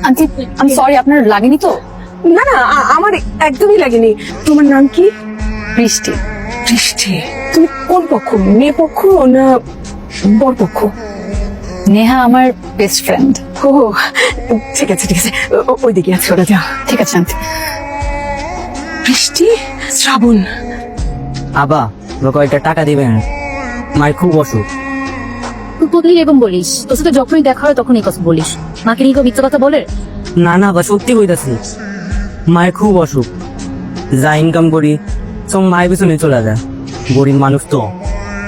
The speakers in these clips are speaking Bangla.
আন্টি আমি সরি, আপনার লাগেনি তো? না না, আমার একদমই লাগেনি। তোমার নাম কি? বৃষ্টি। বৃষ্টি। তুমি কোন পক্ষ, মেয়ে পক্ষ না বর পক্ষ? নেহা আমার বেস্ট ফ্রেন্ড। ও ঠিক আছে ঠিক আছে, ওইদিকে আছে, ওরা যাও। ঠিক আছে আন্টি। বৃষ্টি, শ্রাবণ। আবা কয়েকটা টাকা দিবেন, মায়ের খুব অসুখ। তুই বদলি এরকম বলিস, তোর সাথে যখনই দেখা হয় তখন এই কথা বলিস। মাকে নিয়ে কেউ মিথ্যা কথা বলে? না না বা সত্যি কইতাছি, মায়ের খুব অসুখ। যা ইনকাম করি সব মায়ের পিছনে চলে যায়, গরিব মানুষ তো।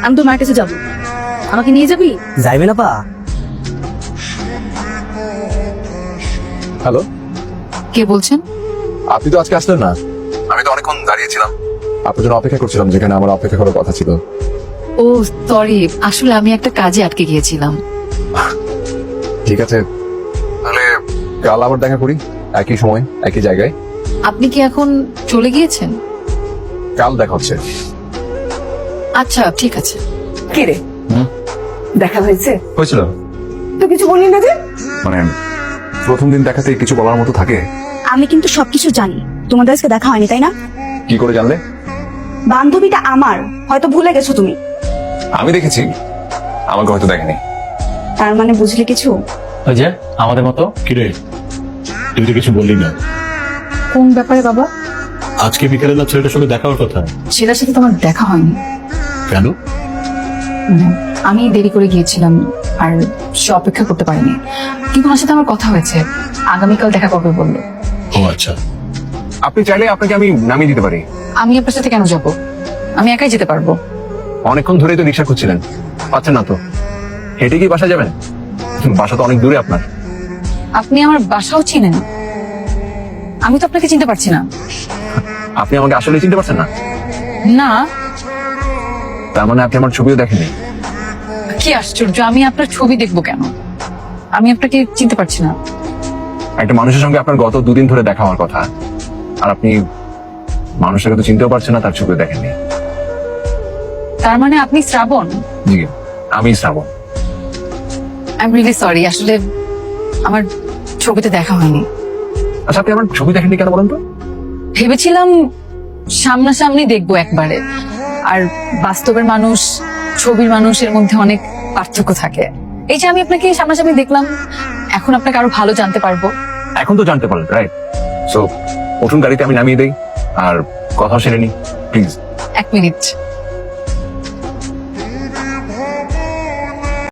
আমি তোর মার কাছে যাবো, আমাকে নিয়ে যাবি? যাইবে না পা? হ্যালো, কে বলছেন? আপনি তো আজকে আসলেন না। আমি তো অনেকক্ষণ দাঁড়িয়েছিলাম, আপনার জন্য অপেক্ষা করছিলাম, যেখানে আমার অপেক্ষা করার কথা ছিল। ও সরি, আসলে আমি একটা কাজে আটকে গিয়েছিলাম। ঠিক আছে, তাহলে কাল আবার দেখা করি, একই সময় একই জায়গায়। আপনি কি এখন চলে গিয়েছেন? কাল দেখা হচ্ছে। আচ্ছা ঠিক আছে। কে রে, দেখা হয়েছে? হয়েছিল তো কিছু বললি না যে? মানে প্রথম দিন দেখাতে কিছু বলার মতো থাকে? আমি কিন্তু সবকিছু জানি। তোমাদের আজকে দেখা হয়নি তাই না? কি করে জানলে? বান্ধবীটা আমার, হয়তো ভুলে গেছো তুমি। আমি দেখেছি, আমাকে হয়তো দেখেনি। তার মানে বুঝলে কিছু? ওই যে আমাদের মতো। কিরে, তুই তো কিছু বললি না। কোন ব্যাপারে বাবা? আজকে বিকেলে না ছেলেটার সঙ্গে দেখা হওয়ার কথা। ছেলের সাথে তো আমার দেখা হয়নি। কেন? আমি দেরি করে গিয়েছিলাম আর সে অপেক্ষা করতে পারিনি, কিন্তু ওনার সাথে আমার কথা হয়েছে, আগামীকাল দেখা করবে বললো। ও আচ্ছা, আপনি চাইলে আপনাকে আমি নামিয়ে দিতে পারি। আমি আপনার সাথে কেন যাব? আমি একাই যেতে পারবো। অনেকক্ষণ ধরেই তো রিক্সা খুঁজছিলেন, পাচ্ছেন না তো। হেঁটে কি বাসা যাবেন? বাসা তো অনেক দূরে আপনার। আপনি আমার বাসাও চিনেন? আমি তো আপনাকে চিনতে পারছি না। আপনি আমাকে আসলে চিনতে পারছেন না? না। তার মানে আপনি আমার ছবিও দেখেননি? কি আশ্চর্য, আমি আপনার ছবি দেখবো কেন? আমি আপনাকে চিনতে পারছি না। একটা মানুষের সঙ্গে আপনার গত দুদিন ধরে দেখা হওয়ার কথা, আর আপনি মানুষটাকে তো চিনতেও পারছেন না, তার ছবিও দেখেননি। তার মানে আপনি শ্রাবণ? জি, আমি শ্রাবণ। আই এম রিয়েলি সরি, আসলে আমার ছবিতে দেখা হয়নি। আচ্ছা, আপনি আমার ছবি দেখেননি কেন বলেন তো? ভেবেছিলাম সামনাসামনি দেখবো একবারে, আর বাস্তবের মানুষ ছবির মানুষের মধ্যে অনেক পার্থক্য থাকে। এই যে আমি আপনাকে সামনাসামনি দেখলাম, এখন আপনাকে আরো ভালো জানতে পারবো। এখন তো জানতে পারলেন, রাইট? সো উঠুন গাড়িতে, আমি নামিয়ে দেই আর কথা সেরে নি প্লিজ। 1 মিনিট।